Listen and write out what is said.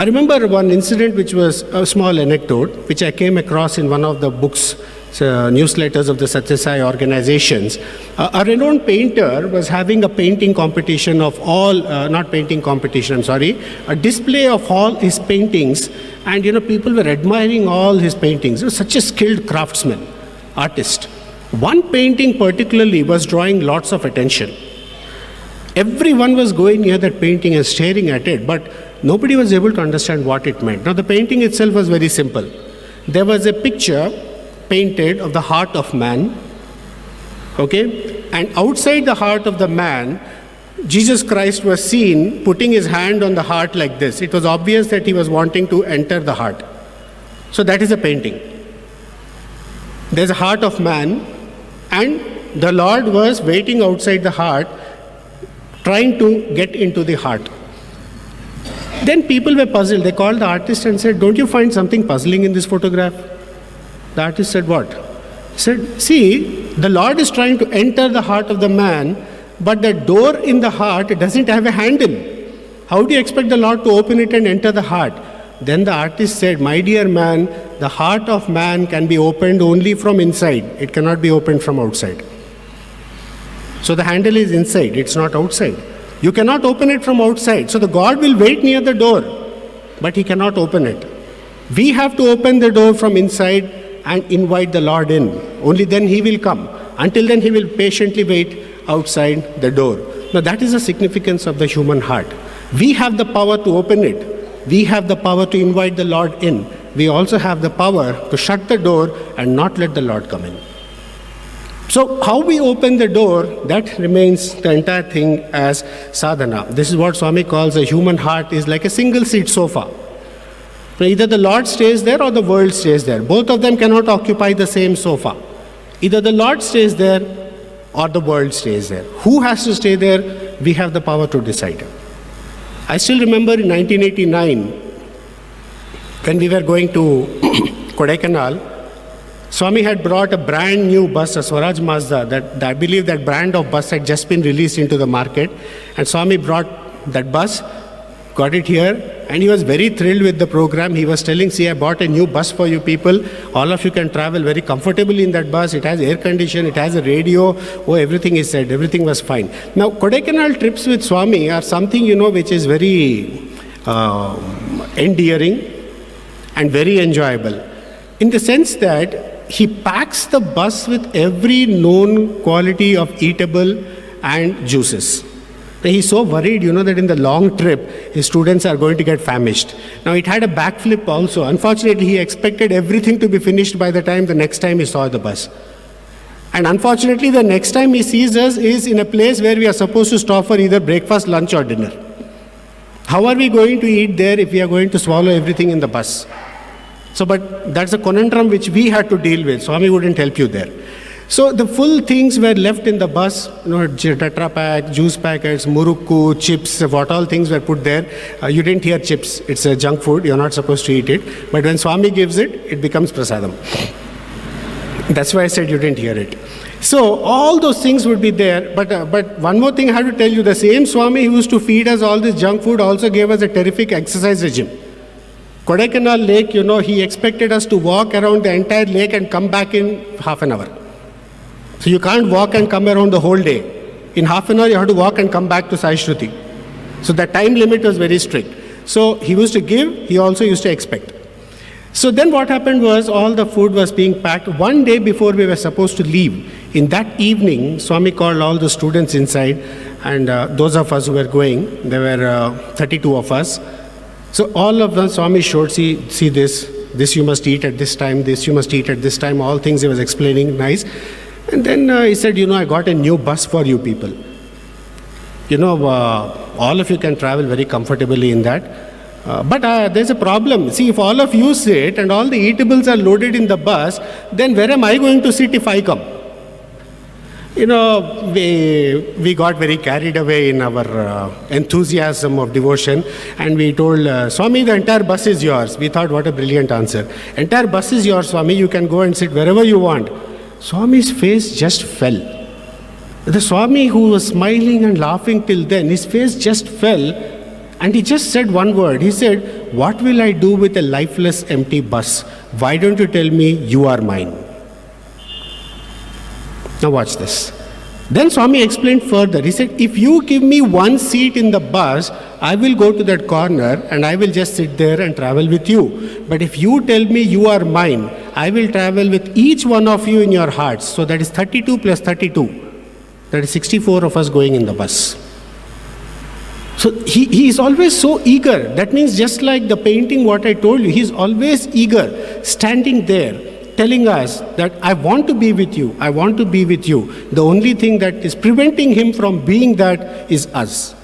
I remember one incident which was a small anecdote, which I came across in one of the books, newsletters of the Satya Sai organizations. A renowned painter was having a painting competition of all, not painting competition, I'm sorry, a display of all his paintings, and people were admiring all his paintings. He was such a skilled craftsman, artist. One painting particularly was drawing lots of attention. Everyone was going near that painting and staring at it, but nobody was able to understand what it meant. Now, the painting itself was very simple. There was a picture painted of the heart of man, okay? And outside the heart of the man, Jesus Christ was seen putting his hand on the heart like this. It was obvious that he was wanting to enter the heart. So that is a painting. There's a heart of man, and the Lord was waiting outside the heart, trying to get into the heart. Then people were puzzled. They called the artist and said, "Don't you find something puzzling in this photograph?" The artist said, "What?" He said, "See, the Lord is trying to enter the heart of the man, but the door in the heart doesn't have a handle. How do you expect the Lord to open it and enter the heart?" Then the artist said, "My dear man, the heart of man can be opened only from inside. It cannot be opened from outside. So the handle is inside, it's not outside. You cannot open it from outside. So the God will wait near the door, but he cannot open it. We have to open the door from inside and invite the Lord in. Only then he will come. Until then, he will patiently wait outside the door." Now that is the significance of the human heart. We have the power to open it. We have the power to invite the Lord in. We also have the power to shut the door and not let the Lord come in. So how we open the door, that remains the entire thing as sadhana. This is what Swami calls a human heart is like a single seat sofa. So either the Lord stays there or the world stays there. Both of them cannot occupy the same sofa. Either the Lord stays there or the world stays there. Who has to stay there? We have the power to decide. I still remember in 1989, when we were going to Kodaikanal, Swami had brought a brand new bus, a Swaraj Mazda, that I believe that brand of bus had just been released into the market. And Swami brought that bus, got it here, and he was very thrilled with the program. He was telling, "See, I bought a new bus for you people. All of you can travel very comfortably in that bus. It has air condition, it has a radio." Oh, everything is said, everything was fine. Now, Kodaikanal trips with Swami are something, which is very endearing and very enjoyable. In the sense that he packs the bus with every known quality of eatable and juices. He's so worried, that in the long trip, his students are going to get famished. Now, it had a backflip also. Unfortunately, he expected everything to be finished by the next time he saw the bus. And unfortunately, the next time he sees us is in a place where we are supposed to stop for either breakfast, lunch, or dinner. How are we going to eat there if we are going to swallow everything in the bus? So, but that's a conundrum which we had to deal with. Swami wouldn't help you there. So the full things were left in the bus, Tetra Pak, juice packets, murukku, chips, what all things were put there. You didn't hear chips. It's a junk food. You're not supposed to eat it. But when Swami gives it, it becomes prasadam. That's why I said you didn't hear it. So all those things would be there. But one more thing I have to tell you. The same Swami who used to feed us all this junk food also gave us a terrific exercise regime. Kodaikanal lake, he expected us to walk around the entire lake and come back in half an hour. So you can't walk and come around the whole day. In half an hour, you have to walk and come back to Sai Shruti. So the time limit was very strict. So he used to give, he also used to expect. So then what happened was all the food was being packed. One day before we were supposed to leave, in that evening, Swami called all the students inside, and those of us who were going, there were 32 of us. So all of them, Swami showed, see this you must eat at this time, this you must eat at this time, all things he was explaining, nice. And then he said, I got a new bus for you people. All of you can travel very comfortably in that. But there's a problem. See, if all of you sit and all the eatables are loaded in the bus, then where am I going to sit if I come? We got very carried away in our enthusiasm of devotion, and we told Swami, the entire bus is yours. We thought, what a brilliant answer. Entire bus is yours, Swami. You can go and sit wherever you want. Swami's face just fell. The Swami who was smiling and laughing till then, his face just fell, and he just said one word. He said, what will I do with a lifeless, empty bus? Why don't you tell me you are mine? Now watch this. Then Swami explained further. He said, if you give me one seat in the bus, I will go to that corner and I will just sit there and travel with you. But if you tell me you are mine, I will travel with each one of you in your hearts. So that is 32 plus 32. That is 64 of us going in the bus. So he is always so eager. That means just like the painting, what I told you, he is always eager, standing there, telling us that I want to be with you, I want to be with you. The only thing that is preventing him from being that is us.